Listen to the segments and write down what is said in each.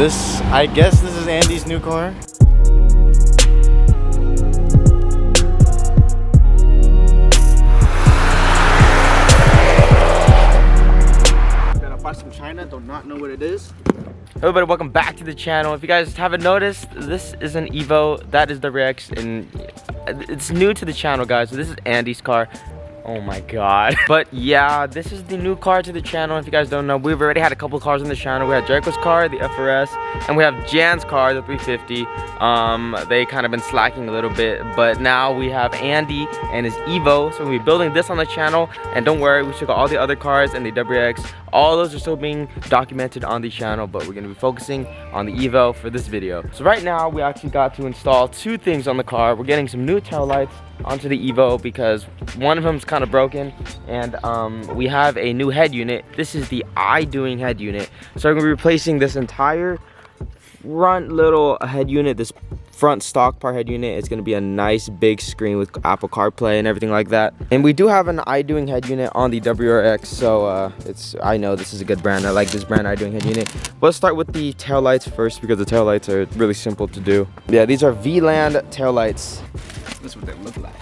I guess this is Andy's new car. Got a box from China, do not know what it is. Hey everybody, welcome back to the channel. If you guys haven't noticed, this is an EVO, that is the X, and it's new to the channel, guys. So this is Andy's car. Oh my god. But yeah, this is the new car to the channel. If you guys don't know, we've already had a couple cars on the channel. We had Jericho's car, the FRS, and we have Jan's car, the 350. They kind of been slacking a little bit, but now we have Andy and his EVO. So we'll be building this on the channel, and don't worry, we took all the other cars and the WX. All those are still being documented on the channel, but we're gonna be focusing on the EVO for this video. So right now, we actually got to install two things on the car. We're getting some new tail lights onto the EVO because one of them is kind of broken, and we have a new head unit. This is the Idoing head unit. So I'm gonna be replacing this entire front little head unit, this front stock part head unit. It's gonna be a nice big screen with Apple CarPlay and everything like that. And we do have an Idoing head unit on the WRX, so I know this is a good brand. I like this brand, Idoing head unit. But let's start with the tail lights first because the tail lights are really simple to do. Yeah, these are Vland tail lights. This is what they look like.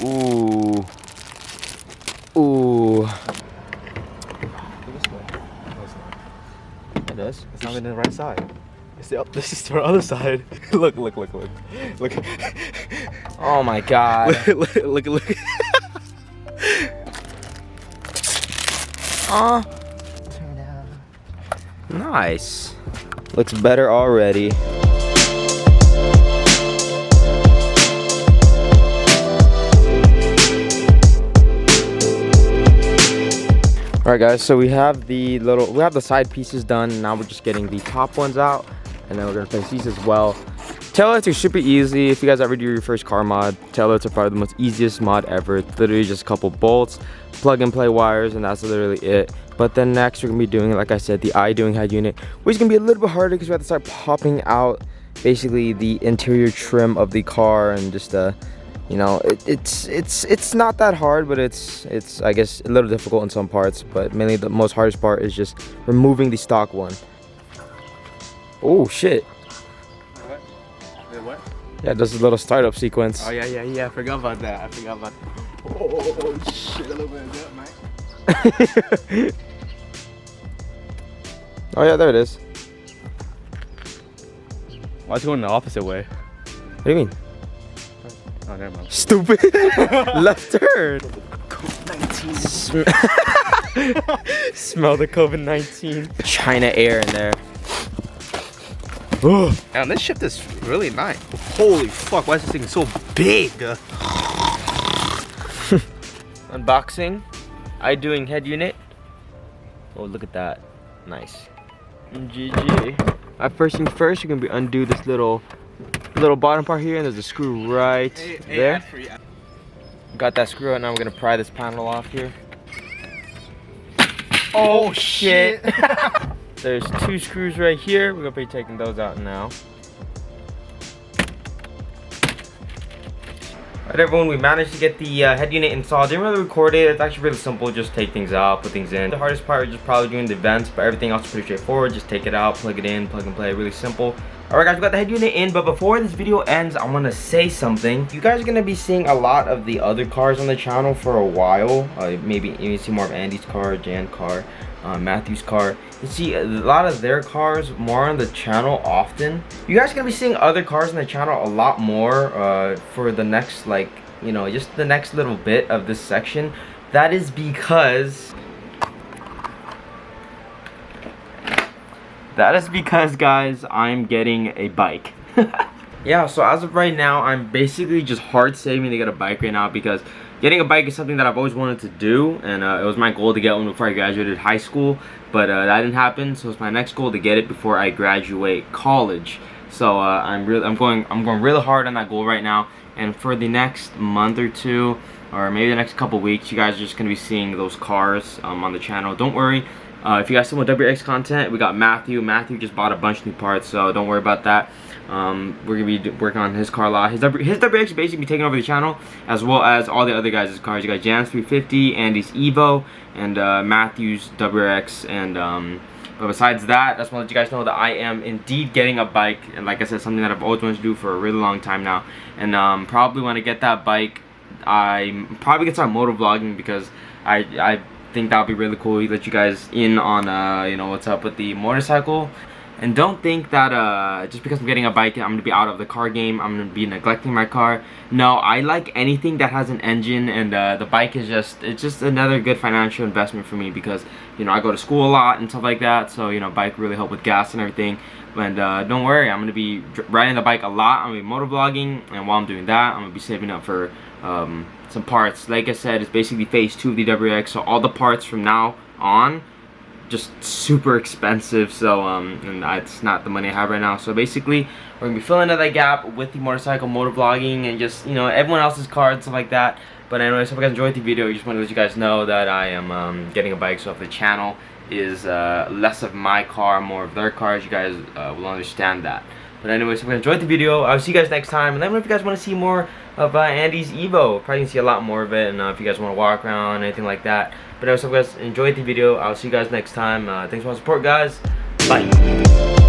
Ooh. Ooh. It does? It's not even the right side. This is the other side. Look. Look. Oh my god. Look. Oh. Nice. Looks better already. All right, guys. So we have the side pieces done. Now we're just getting the top ones out, and then we're gonna place these as well. Taillights are super easy. If you guys ever do your first car mod, taillights are probably the most easiest mod ever. It's literally just a couple bolts, plug and play wires, and that's literally it. But then next we're gonna be doing, like I said, the Idoing head unit, which is gonna be a little bit harder because we have to start popping out basically the interior trim of the car, and just you know, it's not that hard, but it's I guess a little difficult in some parts. But mainly the most hardest part is just removing the stock one. Oh shit. What? Yeah, does a little startup sequence. Oh yeah. I forgot about that. Oh shit! A little bit of that, Mike. Oh yeah, there it is. Why is it going the opposite way? What do you mean? Oh, never mind. Stupid. Left turn. COVID-19. Smell the COVID-19. China air in there. Man, this shift is really nice. Holy fuck, why is this thing so big? Unboxing. Idoing head unit. Oh, look at that. Nice. GG. First things first, you're gonna undo this little bottom part here, and there's a screw right there. Got that screw out. Now we're gonna pry this panel off here. Oh shit. There's two screws right here. We're gonna be taking those out now. Alright everyone, we managed to get the head unit installed. Didn't really record it. It's actually really simple. Just take things out, put things in. The hardest part is just probably doing the vents, but everything else is pretty straightforward. Just take it out, plug it in, plug and play. Really simple. Alright guys, we got the head unit in, but before this video ends, I want to say something. You guys are going to be seeing a lot of the other cars on the channel for a while. Maybe you see more of Andy's car, Jan's car, Matthew's car. You see a lot of their cars more on the channel often. You guys are going to be seeing other cars on the channel a lot more for the next, like, you know, just the next little bit of this section. That is because... guys, I'm getting a bike. Yeah, so as of right now, I'm basically just hard saving to get a bike right now because getting a bike is something that I've always wanted to do, and it was my goal to get one before I graduated high school, but that didn't happen. So it's my next goal to get it before I graduate college. So I'm going really hard on that goal right now, and for the next month or two, or maybe the next couple weeks, you guys are just gonna be seeing those cars on the channel. Don't worry. If you guys still want WX content, we got Matthew. Matthew just bought a bunch of new parts, so don't worry about that. We're gonna be working on his car a lot. His WX is basically taking over the channel, as well as all the other guys' cars. You got Jan's 350, Andy's EVO, and Matthew's WX. And but besides that, I just want to let you guys know that I am indeed getting a bike, and like I said, something that I've always wanted to do for a really long time now. And probably when I get that bike, I'm probably gonna start motovlogging, because I think that would be really cool. Let you guys in on you know, what's up with the motorcycle. And don't think that just because I'm getting a bike, I'm gonna be out of the car game. I'm gonna be neglecting my car. No, I like anything that has an engine, and the bike is it's just another good financial investment for me, because you know, I go to school a lot and stuff like that. So you know, bike really help with gas and everything. And don't worry, I'm gonna be riding the bike a lot. I'm gonna be motovlogging, and while I'm doing that, I'm gonna be saving up for some parts. Like I said, it's basically phase 2 of the WX, so all the parts from now on just super expensive. So and it's not the money I have right now. So basically, we're gonna be filling in that gap with the motorcycle motovlogging, and just, you know, everyone else's cars and stuff like that. But anyways, hope you guys enjoyed the video. I just want to let you guys know that I am getting a bike, so if the channel is less of my car, more of their cars, you guys will understand that. But anyways, if you enjoyed the video, I'll see you guys next time. And let me know if you guys want to see more of Andy's EVO. Probably gonna see a lot more of it, and if you guys want to walk around, anything like that. But anyways, if you guys enjoyed the video, I'll see you guys next time. Thanks for all the support, guys. Bye.